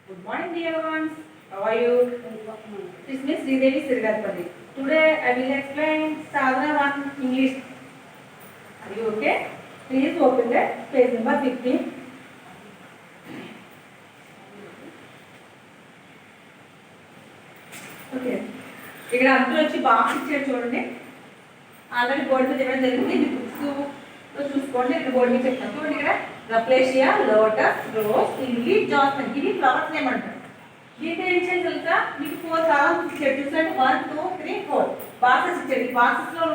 Good morning, dear ones. How are you? This is Miss Sridevi Sirgarpalli. Today I will explain Sadhana 1 English. Are you okay? Please open the page number 15. Okay, ఇక్కడ అంతా వచ్చి box ఇచ్చారు చూడండి. Already board మీద ఇవ్వడం జరిగింది. ఇది books చూసుకోండి. ఇక్కడ బోర్డు మీద చెప్తాను చూడండి. ఇక్కడ రప్లేషియా, లోటస్, రోజ్, లిల్లీ, జాస్మిన్ ఇవి ఫ్లవర్స్ నేమ్ అంటారు. దీంట్లో ఏం చేయాలి తెలుసా? మీకు 4 కాలమ్స్ ఇచ్చాడు. చూసండి 1 2 3 4 బాక్సెస్ ఇచ్చాడు. ఈ బాక్సెస్లో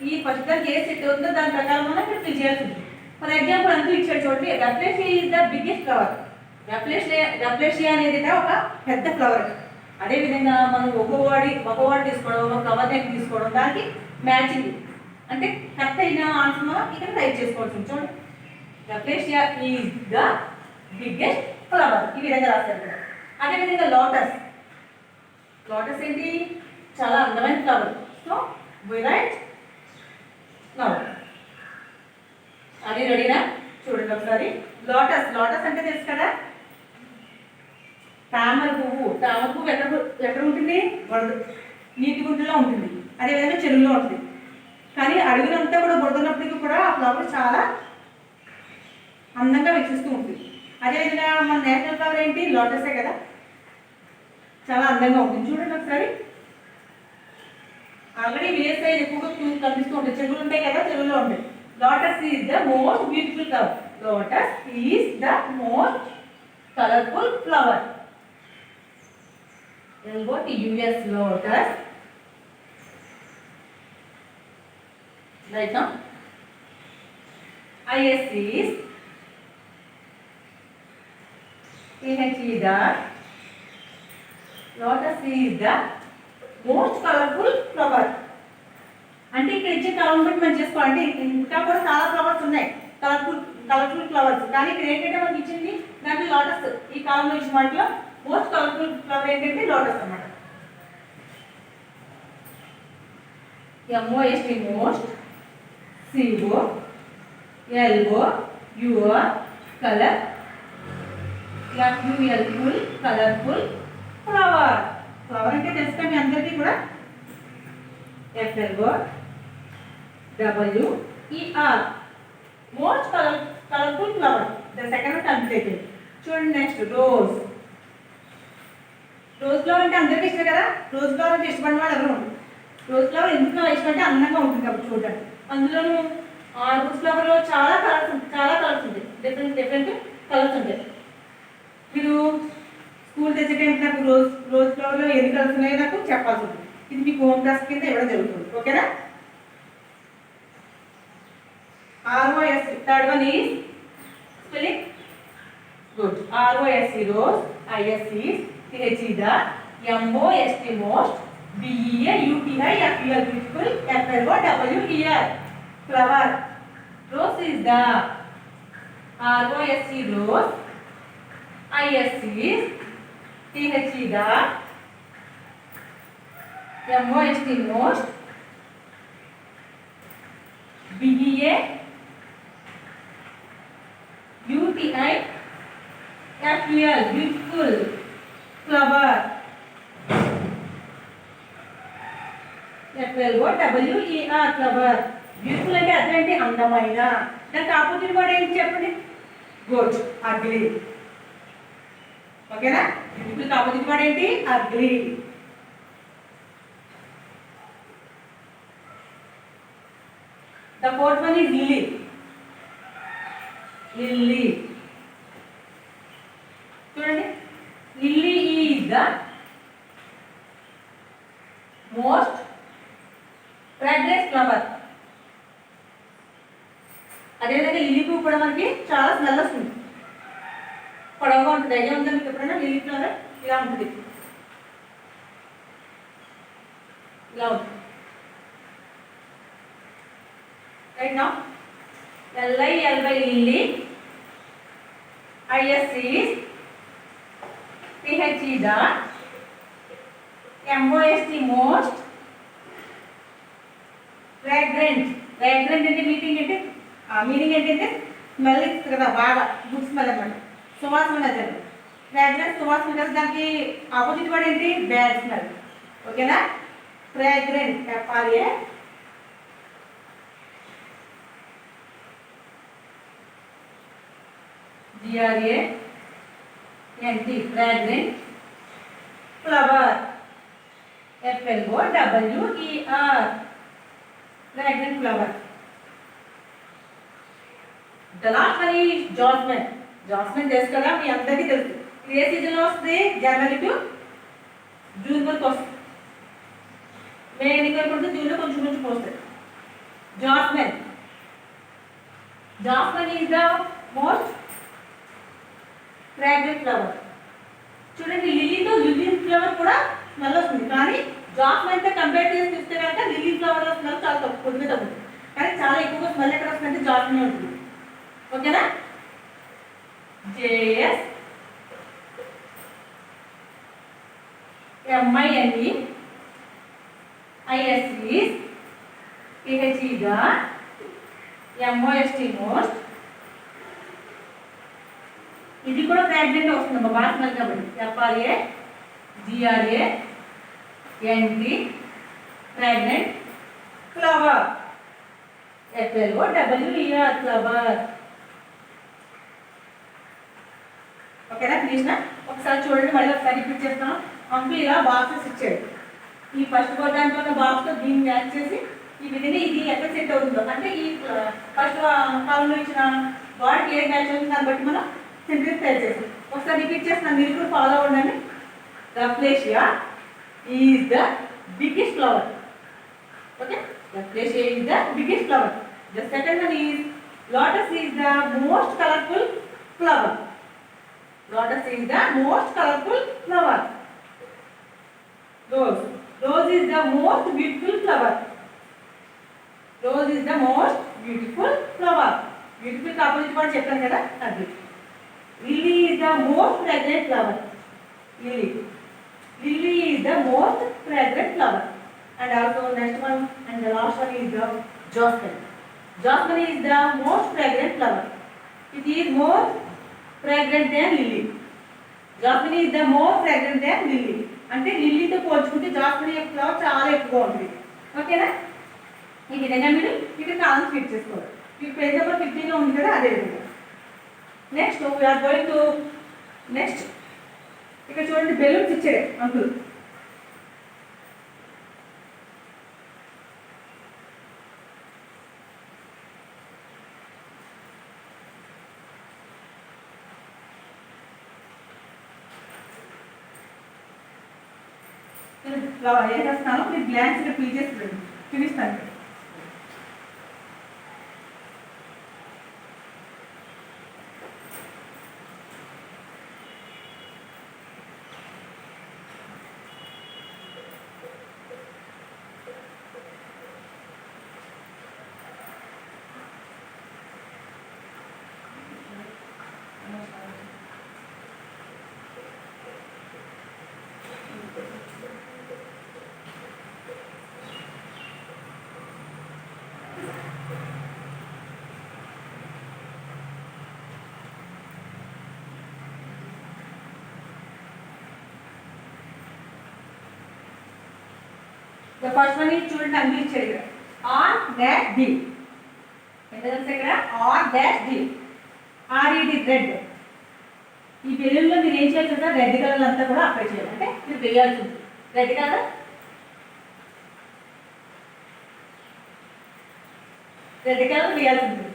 ఈ ఫస్ట్ దానికి ఏ సెట్ అవుతుందో దాని ప్రకారం మనం ఇక్కడ ఫిల్ చేయాల్సి ఉంటుంది. ఫర్ ఎగ్జాంపుల్ అందులో ఇచ్చాడు చూడండి. Rafflesia is the biggest flower. రప్లేషియా అనేది ఒక పెద్ద ఫ్లవర్. అదేవిధంగా మనం ఒక వర్డ్ తీసుకోవడం, ఒక ఫ్లవర్ నేమ్ తీసుకోవడం, దానికి మ్యాచింగ్ అంటే కరెక్ట్ అయిన ఆన్సర్ మనం ఇక్కడ టైప్ చేసుకోవాల్సింది. చూడండి, rafflesia is the biggest flower ఈ విధంగా రాస్తారు కదా. అదేవిధంగా లోటస్ ఏంటి? చాలా అందమైన flower. So we write flower. అది రెడీనా? చూడండి ఒకసారి. లోటస్ అంటే తెలుసు కదా, తామర పువ్వు ఎక్కడ ఉంటుంది? నీటి గుంటలో ఉంటుంది. అదేవిధంగా చెరువులో ఉంటుంది. కానీ అడుగునంతా కూడా బుడతున్నప్పటికీ కూడా ఆ ఫ్లవర్ చాలా అందంగా వికసిస్తూ ఉంటుంది. అదేవిధంగా మన నేషనల్ ఫ్లవర్ ఏంటి? లోటసే కదా, చాలా అందంగా ఉంటుంది. చూడండి ఒకసారి. ఆల్రెడీ విలేజ్ సైడ్ ఎక్కువగా కనిపిస్తూ ఉంటాయి. చెరువులు ఉంటాయి కదా, చెరువులో ఉంటాయి. Lotus is the most beautiful flower. Lotus is the most colourful flower. LOTUS, lotus. Right now, IS is the lotus is the most colorful flower. అంటే ఇక్కడ ఇచ్చే కలర్ బట్టి మనం చేసుకోవాలంటే ఇంకా కూడా చాలా ఫ్లవర్స్ ఉన్నాయి, కలర్ఫుల్ ఫ్లవర్స్. కానీ ఇక్కడ ఏంటంటే మనకి ఇచ్చింది దాంట్లో లోటస్. ఈ కాలంలో ఇచ్చిన వాటిలో మోస్ట్ కలర్ఫుల్ ఫ్లవర్ ఏంటంటే లోటస్ అన్నమాట. MOST most, CO LO UR colour, FUL full, colourful flower. Flower అంటే తెలుసు మీ అందరికీ కూడా. FLO WER most colourful flower. The second one completed. చూడండి నెక్స్ట్ రోజ్ ఫ్లవర్ అంటే అందరికీ ఇష్టం కదా. రోజ్ ఫ్లవర్ అంటే ఇష్టపడిన వాళ్ళు ఎవరు ఉండరు. రోజ్ ఫ్లవర్ ఎందుకు ఇష్టం అంటే అందంగా ఉంటుంది కాబట్టి చూడండి. అందులోనూ ఆ రోజ్ ఫ్లవర్లో చాలా కలర్స్ ఉంటాయి. డిఫరెంట్ కలర్స్ ఉంటాయి. మీరు స్కూల్ తెచ్చే టైంకి నాకు రోజ్ ఫ్లవర్లో ఎన్ని కలర్స్ ఉన్నాయో నాకు చెప్పాల్సి ఉంటుంది. ఇది మీకు హోమ్ టాస్క్ కింద ఇవ్వడం జరుగుతుంది. ఓకేనా? ROS third one is spelling good. ROSE rose, IS is THE the, MOST most, BEA UTI FUL beautiful, FLO WER flower. Rose is the ROSE rose, IS is THE the, MOST most, BEA UTI FUL beautiful flower. FLOWER flower. Beautiful అంటే అర్థం ఏంటి? అందమైన. దానికి opposite word ఏంటి చెప్పండి? Good, ugly. ఓకేనా? Beautiful opposite word ఏంటి? Ugly. The fourth one is lily. చూడండి, lily is the most fragrance flower. అదేవిధంగా లిల్లీ పువ్వు కూడా మనకి చాలా స్మెల్ వస్తుంది, పొడవుగా ఉంటుంది. ఐడియా ఉందా మీకు? ఎప్పుడైనా లిల్లీ ఫ్లవర్ ఇలా ఉంటుంది, ఇలా ఉంటుంది. Right now LILY lily, IS is THE the, MOST most, fragrant అంటే మీనింగ్ ఏంటంటే స్మెల్ ఇస్తుంది కదా, బాగా గుడ్ స్మెల్ అనమాట. సువాసన నచ్చదు. ఫ్రాగ్రెన్స్ సువాసన కదా, దానికి ఆపోజిట్ వర్డ్ ఏంటి? Bad smell. ఓకేనా? Fragrant FRA GRANT fragrant. Flower FLOWER fragrant flower. The last one is jasmine. Jasmine తెలుసు కదా, మీ అందరికీ తెలుసు. ఇది ఏ సీజన్లో వస్తుంది? జనవరి టు జూన్ వరకు వస్తుంది. మే ఎండింగ్ వరకు ఉంటుంది, జూన్లో కొంచెం కొంచెం వస్తుంది. Jasmine. Jasmine is the most fragrant flower. చూడండి, లిలీతో లిల్లీ ఫ్లవర్ కూడా స్మెల్ వస్తుంది, కానీ జాస్మిన్తో కంపేర్ చేసి చూస్తే కనుక లిల్లీ ఫ్లవర్ స్మెల్ చాలా తక్కువ, కొద్దిగా తగ్గుతుంది. కానీ చాలా ఎక్కువగా స్మెల్ ఎక్కడ వస్తుందంటే జాస్మిన్ ఉంటుంది. ఓకేనా? JSMINE ISE THE MOST most. ఇది కూడా ఫ్రాగ్రెంట్ వస్తుంది బాగా స్మెల్ కాబట్టి. FRA GRANT fragrant. Flower FLOWER flower. ఓకేనా? కృష్ణ ఒకసారి చూడండి, మళ్ళీ ఒకసారి రిపీట్ చేస్తాను. అంకుల్ ఇలా బాక్సెస్ ఇచ్చాడు. ఈ ఫస్ట్ దాంట్లో ఉన్న బాక్స్తో దీన్ని మ్యాచ్ చేసి ఈ విధంగా ఇది ఎక్కడ సెట్ అవుతుందో, అంటే ఈ ఫస్ట్ కాలంలో ఇచ్చిన వాటికి ఏది మ్యాచ్ అవుతుంది దాన్ని బట్టి మనం సెంటెన్స్ తయారు చేస్తాం. ఒకసారి రిపీట్ చేస్తున్నాను, మీరు కూడా ఫాలో అవ్వండి. Rafflesia is the biggest flower. Okay, rafflesia is the biggest flower. The second one is lotus is the most colourful flower. Lotus is the most colorful flower. Rose. Rose is the most beautiful flower. Rose is the most beautiful flower. Beautiful ka opposite word cheptanu kada adi. Lily is the most fragrant flower. Lily. Lily is the most fragrant flower. And also next one and the last one is the jasmine. Jasmine is the most fragrant flower. It is more fragrant than lily. Jasmine is the more fragrant than lily. అంటే లిల్లీతో పోల్చుకుంటే jasmine యొక్క flower చాలా ఎక్కువగా ఉంటుంది. ఓకేనా? ఈ విధంగా మీరు ఇక్కడ కాలమ్స్ ఫిట్ చేసుకోవాలి. మీకు పేజ్ నెంబర్ 15లో ఉంది కదా, అదే విధంగా. Next we're going to next. ఇక్కడ చూడండి, బెలూన్స్ ఇచ్చాడు అంకుల్. ఏం చేస్తాను, మీరు బ్లాంక్స్ ఇక్కడ ఫిల్ చేసి చూపిస్తాను. The first one is చూడండి, అన్ని ఇచ్చాడు ఇక్కడ. R-D. ఎంత తెలుసు ఇక్కడ? R-D. RED red. ఈ బెలూన్లో మీరు ఏం చేయాలి కదా, రెడ్ కలర్ అంతా కూడా అప్లై చేయాలి. అంటే మీరు వేయాల్సి ఉంటుంది. రెడ్ కలర్ వేయాల్సి ఉంటుంది.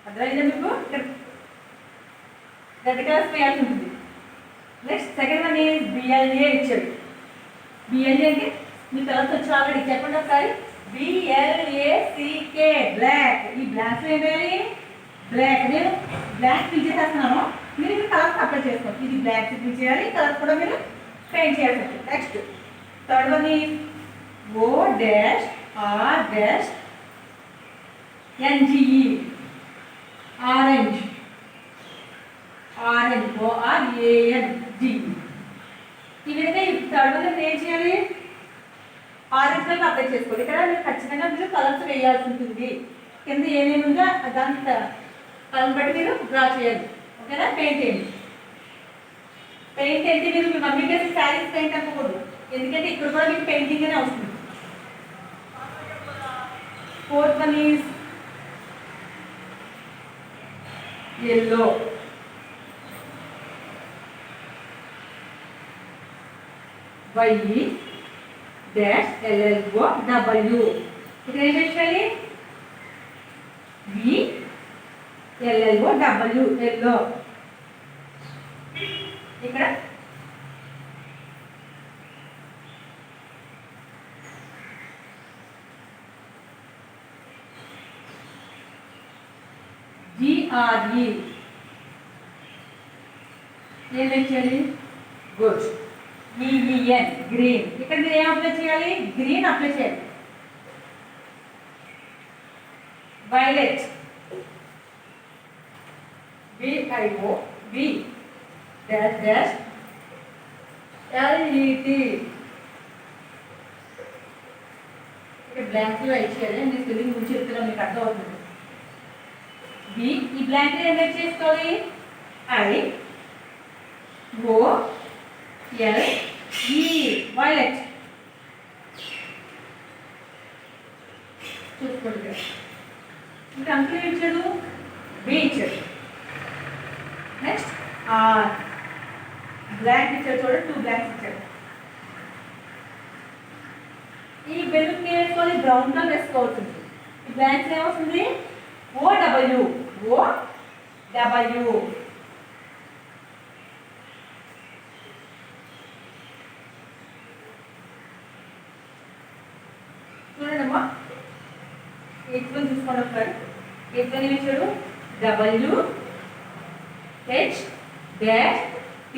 అర్థమైందా మీకు? రెడ్ కలర్స్ వేయాల్సి ఉంటుంది. Next second one is BLA ఇచ్చాడు. BLA అంటే మీ కలర్స్ వచ్చి ఆల్రెడీ చెప్పండి ఒకసారి. BLACK black. ఈ బ్లాక్స్ ఏం వేయాలి? బ్లాక్. నేను బ్లాక్ ఫిల్ చేసేస్తున్నాను, మీరు ఇక్కడ కలర్స్ అప్లై చేసుకోండి. ఇది బ్లాక్ ఫిల్ చేయాలి, కలర్స్ కూడా మీరు పెయింట్ చేయాల్సి ఉంటుంది. Next third one is O'R'NGE orange. ORANGE. ఈ విధంగా థర్డ్ వన్ ఏం చేయాలి? ఆరెంజ్ కలర్ అప్లై చేసుకోండి. ఇక్కడ మీరు ఖచ్చితంగా మీరు కలర్స్ వేయాల్సి ఉంటుంది. కింద ఏమేమి ఉందో దాన్ని కలర్ బట్టి మీరు డ్రా చేయాలి. ఓకేనా? పెయింట్ చేయండి. పెయింట్ అంటే మీరు మీ మమ్మీకి వేసి శారీస్ పెయింట్ అనుకోకూడదు, ఎందుకంటే ఇక్కడ కూడా మీకు పెయింటింగ్ అనే వస్తుంది. Fourth one is yellow. Y dash LLO W. ఇక్కడ ఏం చేయాలి? V LLO W yellow. ఇక్కడ GRE ఏం చేయాలి? గుడ్. EEN green. ఇక్కడ మీరు ఏం అప్లై చేయాలి? గ్రీన్ అప్లై చేయాలి. Violet VIO V dash dash LET. ఇక్కడ బ్లాంక్ లో ఇచ్చేయాలి, నేను స్పెల్లింగ్ గురించి చెప్తున్నా మీకు అర్థం అవుతుంది. ఈ బ్లాంక్ లో ఏం చేసుకోవాలి? I O L E violet. చూసుకోండి. ఇంకా అంకుల్ ఇచ్చాడు, బి ఇచ్చాడు. నెక్స్ట్ ఆర్ బ్లాంక్ ఇచ్చాడు, చూడండి 2 బ్లాంక్స్ ఇచ్చాడు. ఈ బెలూన్ వేసుకోవాలి, బ్రౌన్ కలర్ వేసుకోవచ్చు. ఈ బ్లాంక్స్ ఏమవుతుంది? OW చూడండమ్మా, ఎట్లా చూసుకోండి ఒకసారి. ఎట్లా ఇచ్చాడు? W H dash T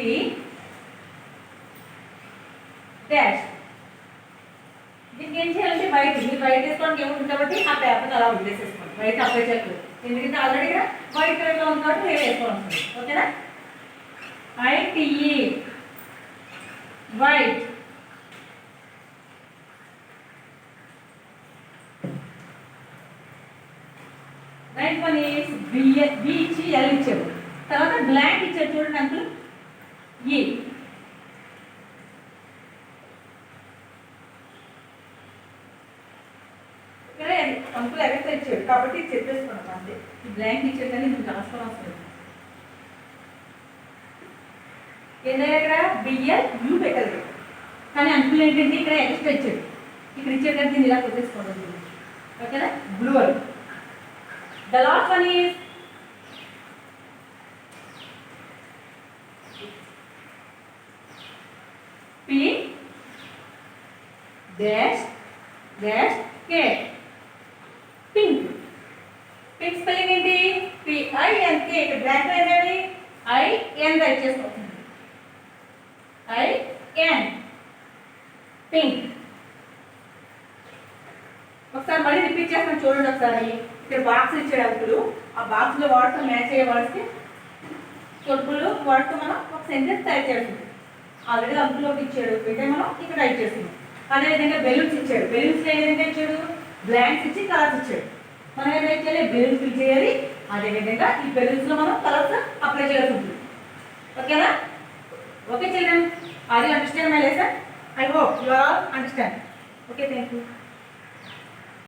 dash. దీనికి ఏం చేయాలంటే వైట్, మీరు వైట్ వేసుకోవడానికి ఏముంటుంది కాబట్టి ఆ పేపర్ని అలా వదిలేసేసుకోండి, వైట్ అప్లై చేయలేదు, ఎందుకంటే ఆల్రెడీగా వైట్ కలర్లో ఉంది కాబట్టి వేరే వేసుకోవాలి. ఓకేనా? ITE white. Ninth one is B ఇచ్చి ఎల్ ఇచ్చారు, తర్వాత బ్లాంక్ ఇచ్చారు. చూడండి అంకుల్, ఈ అంకుల్ ఎవరైతే ఇచ్చాడు కాబట్టి చెప్పేసుకున్నాం అంతే. ఈ బ్లాంక్ ఇచ్చాడు కానీ మీకు రాసుకోవడం వస్తుంది. ఏంటంటే ఇక్కడ బిఎల్ యూ పెట్టాలి, కానీ అంకుల్ ఏంటంటే ఇక్కడ ఎక్స్ట్రా ఇచ్చాడు, ఇక్కడ ఇచ్చాడు కానీ దీన్ని ఇలా కొట్టేసుకోవడం. ఓకేనా? Blue one. The last one is P dash dash K. Pink. Pink spelling ఏంటి? PINK. ఇక్కడ బ్లాక్ లో ఏంటండి? IN రైట్ చేసుకోవచ్చు. IN pink. ఒకసారి మళ్ళీ రిపీట్ చేస్తాను చూడండి ఒకసారి. ఇక్కడ బాక్స్ ఇచ్చాడు అంకులు, ఆ బాక్స్ లో వాడుతూ మ్యాచ్ అయ్యే వర్డ్స్కి తొడుపులు వాడుతూ మనం ఒక సెంటెన్స్ టైప్ చేస్తుంది. ఆల్రెడీ అంకులు ఒకటి ఇచ్చాడు, అయితే మనం ఇక్కడ టైప్ చేస్తున్నాం. అదేవిధంగా బెలూన్స్ ఇచ్చాడు, బెలూన్స్ ఏ విధంగా ఇచ్చాడు? బ్లాంక్స్ ఇచ్చి కలర్స్ ఇచ్చాడు. మనం ఏం చేయాలి? బెలూన్స్ ఫిల్ చేయాలి. అదేవిధంగా ఈ బెలూన్స్ లో మనం కలర్స్ అప్లై చేయాల్సి ఉంటుంది. ఓకేనా? Okay children, are you understand my lesson? I hope you all understand. Okay, thank you.